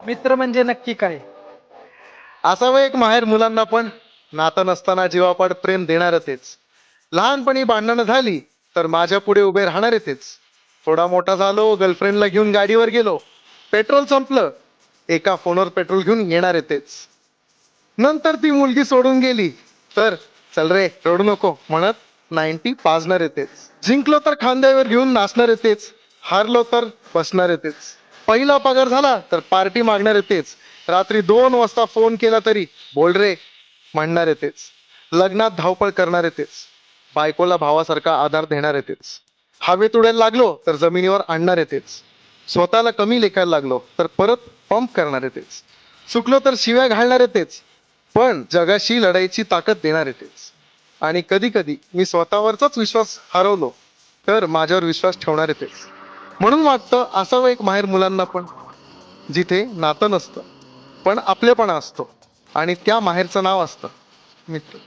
मित्र म्हणजे नक्की काय? असावं एक माहेर मुलांना पण. नातं नसताना जीवापाड प्रेम देणार तेच. लहानपणी भांडणं झाली तर माझ्या पुढे उभे राहणारे तेच. थोडा मोठा झालो, गर्लफ्रेंडला घेऊन गाडीवर गेलो, पेट्रोल संपलं, एका फोनवर पेट्रोल घेऊन येणारे तेच. नंतर ती मुलगी सोडून गेली तर चल रे रडू नको म्हणत 90 पाजणार तेच. जिंकलो तर खांद्यावर घेऊन नाचणार तेच. हारलो तर बसणार तेच. पहिला पगार झाला तर पार्टी मागणार तेच. रात्री 2 वाजता फोन केला तरी बोल रे म्हणणार तेच. लग्नात धावपळ करणारे तेच. बायकोला भावासारखा आधार देणार तेच. हवेत उडायला लागलो तर जमिनीवर आणणार तेच. स्वतःला कमी लेखायला लागलो तर परत पंप करणार तेच. चुकलो तर शिव्या घालणारे तेच. पण जगाशी लढाईची ताकद देणारे तेच. आणि कधी कधी मी स्वतःवरचाच विश्वास हरवलो तर माझ्यावर विश्वास ठेवणारे तेच. म्हणून वाटतं असावं एक माहेर मुलांना पण, जिथे नातं नसतं पण आपलेपणा असतो आणि त्या माहेरचं नाव असतं मित्र.